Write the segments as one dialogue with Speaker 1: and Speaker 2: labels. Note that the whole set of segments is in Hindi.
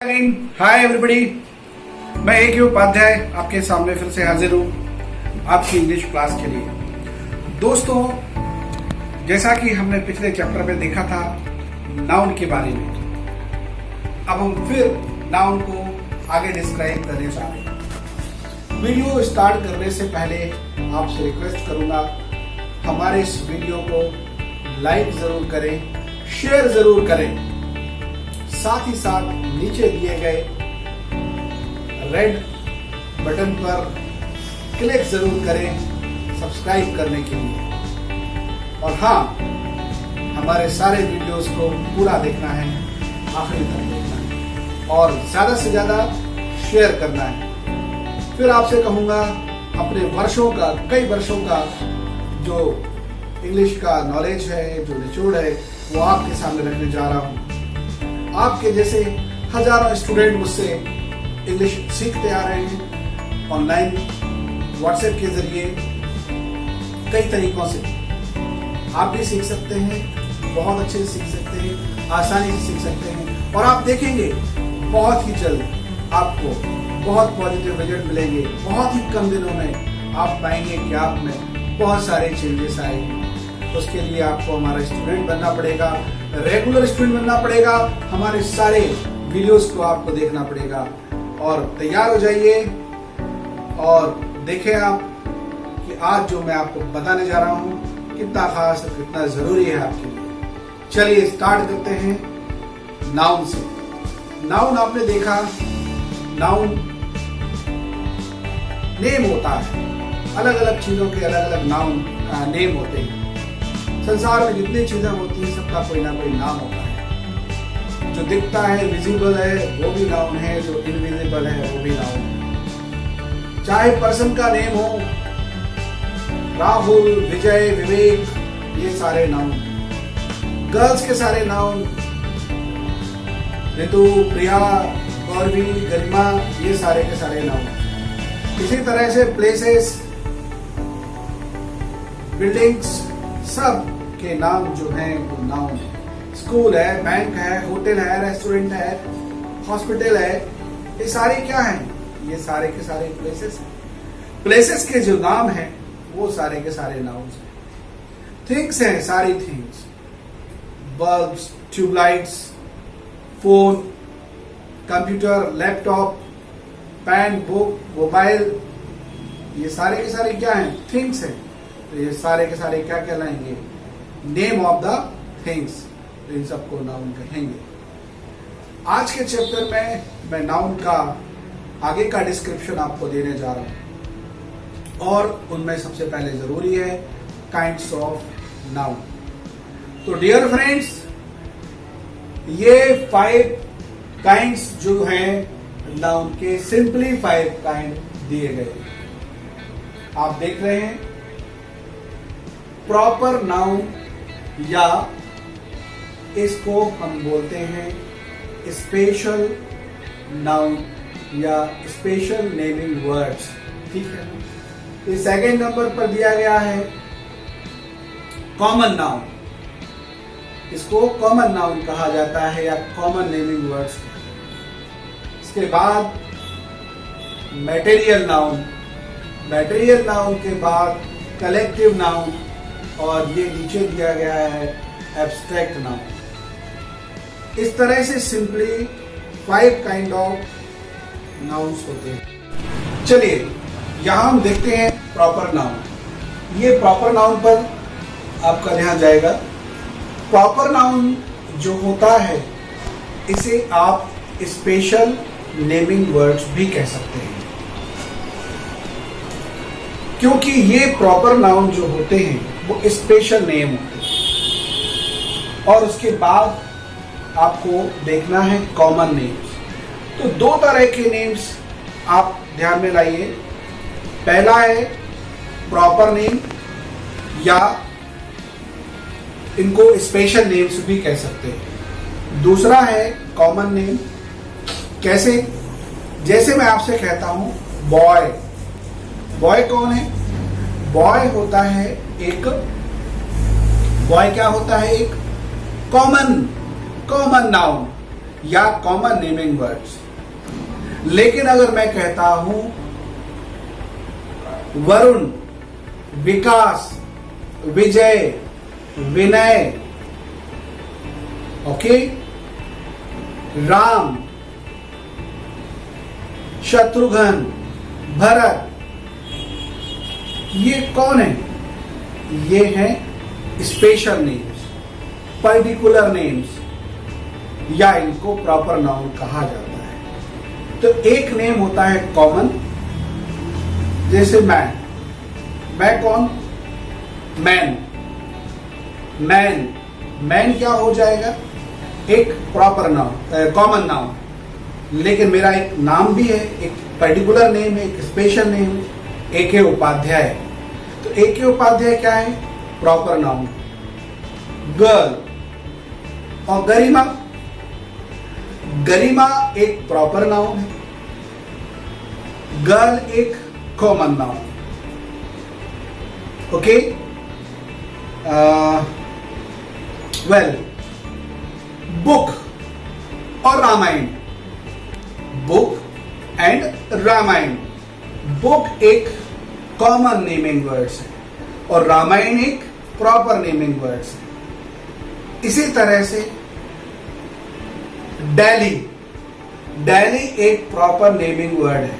Speaker 1: हाय एवरीबॉडी, मैं एक उपाध्याय आपके सामने फिर से हाजिर हूँ आपकी इंग्लिश क्लास के लिए। दोस्तों, जैसा कि हमने पिछले चैप्टर में देखा था नाउन के बारे में, अब हम फिर नाउन को आगे डिस्क्राइब करने जा रहे हैं। वीडियो स्टार्ट करने से पहले आपसे रिक्वेस्ट करूंगा, हमारे इस वीडियो को लाइक जरूर करें, शेयर जरूर करें, साथ ही साथ नीचे दिए गए रेड बटन पर क्लिक जरूर करें सब्सक्राइब करने के लिए। और हाँ, हमारे सारे वीडियोस को पूरा देखना है, आखिरी तक देखना है और ज्यादा से ज्यादा शेयर करना है। फिर आपसे कहूंगा, अपने कई वर्षों का जो इंग्लिश का नॉलेज है, जो निचोड़ है, वो आपके सामने रखने जा रहा हूं। आपके जैसे हजारों स्टूडेंट मुझसे इंग्लिश सीखते आ रहे हैं ऑनलाइन, व्हाट्सएप के जरिए, कई तरीकों से। आप भी सीख सकते हैं, बहुत अच्छे से सीख सकते हैं, आसानी से सीख सकते हैं और आप देखेंगे बहुत ही जल्द आपको बहुत पॉजिटिव रिजल्ट मिलेंगे। बहुत ही कम दिनों में आप पाएंगे कि आप में बहुत सारे चेंजेस आएंगे। उसके लिए आपको हमारा स्टूडेंट बनना पड़ेगा, रेगुलर स्टूडेंट बनना पड़ेगा, हमारे सारे वीडियोस को आपको देखना पड़ेगा। और तैयार हो जाइए और देखें आप कि आज जो मैं आपको बताने जा रहा हूं कितना खास और कितना जरूरी है आपके लिए। चलिए स्टार्ट करते हैं नाउन से। नाउन आपने देखा, नाउन नेम होता है, अलग अलग चीजों के अलग अलग नाउन नेम होते हैं। संसार में जितनी चीजें होती हैं सबका कोई ना कोई नाम होता है। जो दिखता है, विजिबल है, वो भी नाउन है, जो इनविजिबल है वो भी नाउन है। चाहे पर्सन का नेम हो, राहुल, विजय, विवेक, ये सारे नाउन। गर्ल्स के सारे नाउन, ऋतु, प्रिया, गौरवी, गरिमा, ये सारे के सारे नाउन। इसी तरह से प्लेसेस, बिल्डिंग्स, सब के नाम जो हैं वो नाउन है। स्कूल है, बैंक है, होटल है, रेस्टोरेंट है, हॉस्पिटल है, ये सारे क्या हैं? ये सारे के सारे प्लेसेस हैं। प्लेसेस के जो नाम हैं वो सारे के सारे नाउन हैं। थिंग्स हैं, सारी things, bulbs, tubelights, phone, computer, laptop, pen, book, mobile, ये सारे के सारे क्या हैं? थिंग्स हैं। तो ये सारे के सारे क्या कहलाएंगे? Name of the things. तो इन सबको नाउन कहेंगे। आज के चैप्टर में मैं नाउन का आगे का डिस्क्रिप्शन आपको देने जा रहा हूं और उनमें सबसे पहले जरूरी है काइंड्स ऑफ नाउन। तो डियर फ्रेंड्स, ये 5 काइंड्स जो हैं नाउन के, सिंपली 5 काइंड दिए गए। आप देख रहे हैं प्रॉपर नाउन, या इसको हम बोलते हैं स्पेशल नाउन या स्पेशल नेमिंग वर्ड्स। ठीक है, ये सेकंड नंबर पर दिया गया है कॉमन नाउन। इसको कॉमन नाउन कहा जाता है या कॉमन नेमिंग वर्ड्स। इसके बाद मटेरियल नाउन, मटेरियल नाउन के बाद कलेक्टिव नाउन और ये नीचे दिया गया है एब्स्ट्रैक्ट नाउन। इस तरह से सिंपली 5 काइंड ऑफ नाउन्स होते हैं। चलिए यहां हम देखते हैं प्रॉपर नाउन। ये प्रॉपर नाउन पर आपका ध्यान जाएगा। प्रॉपर नाउन जो होता है इसे आप स्पेशल नेमिंग वर्ड्स भी कह सकते हैं, क्योंकि ये प्रॉपर नाउन जो होते हैं वो स्पेशल नेम होते हैं। और उसके बाद आपको देखना है कॉमन नेम्स। तो 2 तरह के नेम्स आप ध्यान में लाइए। पहला है प्रॉपर नेम, या इनको स्पेशल नेम्स भी कह सकते हैं। दूसरा है कॉमन नेम। कैसे? जैसे मैं आपसे कहता हूं बॉय। बॉय कौन है? बॉय होता है एक, बॉय क्या होता है? एक कॉमन नाउन या कॉमन नेमिंग वर्ड्स। लेकिन अगर मैं कहता हूं वरुण, विकास, विजय, विनय, ओके, राम, शत्रुघ्न, भरत, ये कौन है? ये हैं स्पेशल नेम्स, पर्टिकुलर नेम्स, या इनको प्रॉपर नाउन कहा जाता है। तो एक नेम होता है कॉमन, जैसे मैं कौन? मैन। मैन क्या हो जाएगा? एक प्रॉपर नाउन, कॉमन नाउन। लेकिन मेरा एक नाम भी है, एक पर्टिकुलर नेम है, एक स्पेशल नेम, A.K. उपाध्याय। तो A.K. उपाध्याय क्या है? Proper noun. गर्ल और गरिमा एक प्रॉपर नाउन है, गर्ल एक common noun. Okay, well, book और Ramayan, book and Ramayan. Book एक कॉमन नेमिंग वर्ड्स है और रामायण एक प्रॉपर नेमिंग वर्ड्स है। इसी तरह से दिल्ली एक प्रॉपर नेमिंग वर्ड है।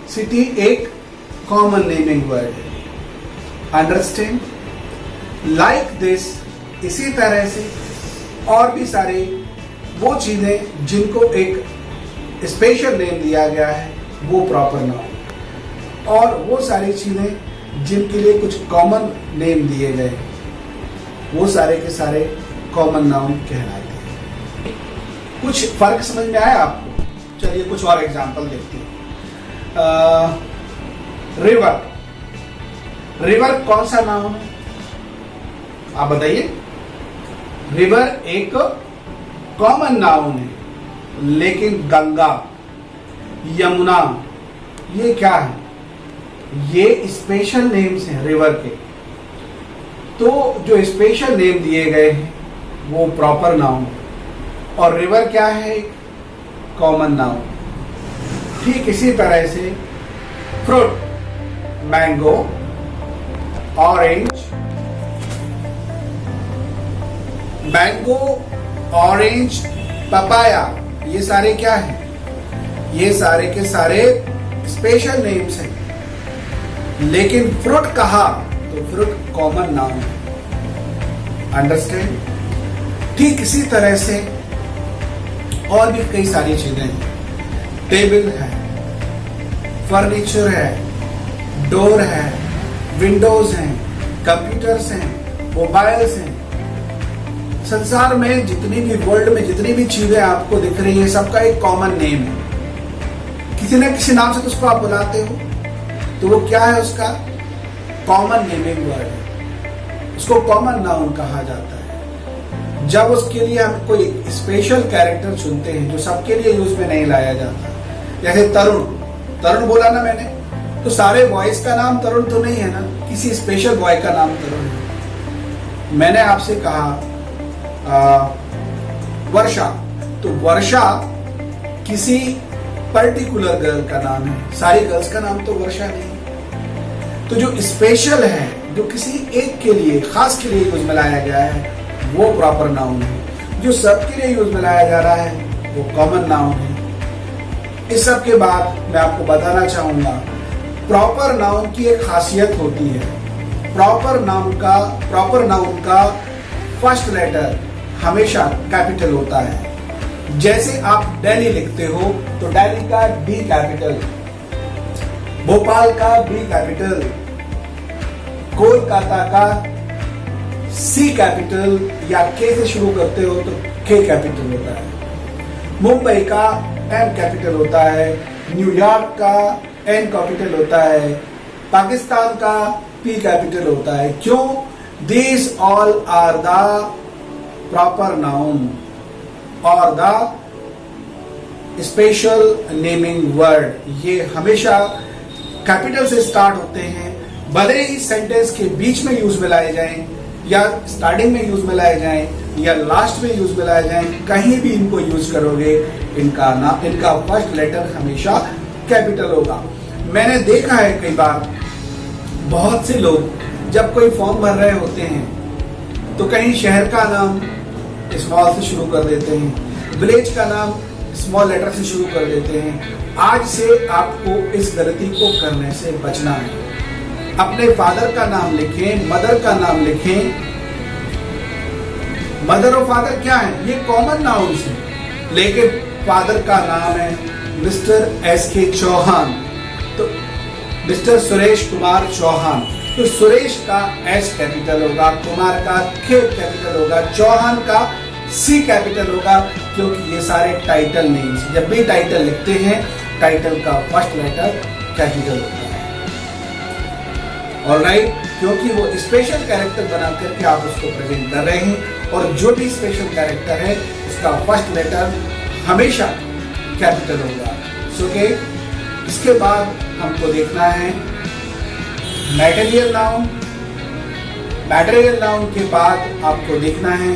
Speaker 1: सिटी एक कॉमन नेमिंग वर्ड है। अंडरस्टैंड? लाइक दिस, इसी तरह से और भी सारे वो चीजें जिनको एक स्पेशल नेम दिया गया है वो प्रॉपर नाउन, और वो सारी चीजें जिनके लिए कुछ कॉमन नेम दिए गए वो सारे के सारे कॉमन नाउन कहलाते हैं। कुछ फर्क समझ में आया आपको? चलिए कुछ और एग्जांपल देखते हैं। रिवर कौन सा नाउन है? आप बताइए। रिवर एक कॉमन नाउन है, लेकिन गंगा, यमुना, ये क्या है? ये स्पेशल नेम्स हैं रिवर के। तो जो स्पेशल नेम दिए गए हैं वो प्रॉपर नाउन, और रिवर क्या है? Common noun. ठीक इसी तरह से फ्रूट, मैंगो, ऑरेंज, पपाया, ये सारे क्या हैं? ये सारे के सारे स्पेशल नेम्स हैं। लेकिन फ्रूट कहा तो फ्रूट कॉमन नाउन है। अंडरस्टैंड? ठीक इसी तरह से और भी कई सारी चीजें हैं। टेबल है, फर्नीचर है, डोर है, विंडोज हैं, कंप्यूटर्स हैं, मोबाइल्स हैं। संसार में जितनी भी, वर्ल्ड में जितनी भी चीजें आपको दिख रही है, सबका एक कॉमन नेम है। किसी न किसी नाम से तो उसको आप बुलाते हो, तो वो क्या है? उसका कॉमन नेमिंग वर्ड है, उसको कॉमन नाउन कहा जाता है। जब उसके लिए हम कोई स्पेशल कैरेक्टर चुनते हैं जो सबके लिए यूज में नहीं लाया जाता, जैसे तरुण बोला ना मैंने, तो सारे बॉयज का नाम तरुण तो नहीं है ना, किसी स्पेशल बॉय का नाम तरुण है। मैंने आपसे कहा वर्षा, तो वर्षा किसी पर्टिकुलर गर्ल का नाम है, सारी गर्ल्स का नाम तो वर्षा नहीं। तो जो स्पेशल है, जो किसी एक के लिए, खास के लिए यूज में लाया गया है, वो प्रॉपर नाउन है। जो सबके लिए यूज में लाया जा रहा है वो कॉमन नाउन है। इस सब के बाद मैं आपको बताना चाहूंगा, प्रॉपर नाउन की एक खासियत होती है। प्रॉपर नाउन का फर्स्ट लेटर हमेशा कैपिटल होता है। जैसे आप दिल्ली लिखते हो तो दिल्ली का डी कैपिटल, भोपाल का बी कैपिटल, कोलकाता का सी कैपिटल या के से शुरू करते हो तो के कैपिटल होता है, मुंबई का एम कैपिटल होता है, न्यूयॉर्क का एन कैपिटल होता है, पाकिस्तान का पी कैपिटल होता है। क्यों? These all are the proper noun or the special naming word। ये हमेशा कैपिटल से स्टार्ट होते हैं, भले ही सेंटेंस के बीच में यूज में लाए जाएं या स्टार्टिंग में यूज में लाए जाएं या लास्ट में यूज में लाए जाएं, कहीं भी इनको यूज करोगे इनका फर्स्ट लेटर हमेशा कैपिटल होगा। मैंने देखा है कई बार बहुत से लोग जब कोई फॉर्म भर रहे होते हैं तो कहीं शहर का नाम स्मॉल से शुरू कर देते हैं, विलेज का नाम स्मॉल लेटर से शुरू कर देते हैं। आज से आपको इस गलती को करने से बचना है। अपने फादर का नाम लिखें, मदर का नाम लिखें। मदर और फादर क्या है, ये कॉमन नाउन्स हैं, लेकिन फादर का नाम है मिस्टर SK चौहान, तो मिस्टर सुरेश कुमार चौहान, तो सुरेश का S कैपिटल होगा, कुमार का K कैपिटल होगा, चौहान का C कैपिटल होगा, क्योंकि ये सारे टाइटल नेम्स, जब भी टाइटल लिखते हैं टाइटल का फर्स्ट लेटर कैपिटल होता है। ऑलराइट, क्योंकि वो स्पेशल कैरेक्टर बना करके आप उसको प्रेजेंट कर रहे हैं, और जो भी स्पेशल कैरेक्टर है उसका फर्स्ट लेटर हमेशा कैपिटल होगा। सो के इसके बाद हमको देखना है मैटेरियल नाउन। मैटेरियल नाउन के बाद आपको देखना है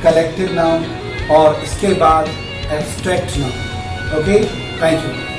Speaker 1: कलेक्टिव नाउन, और इसके बाद abstract noun. Okay, thank you.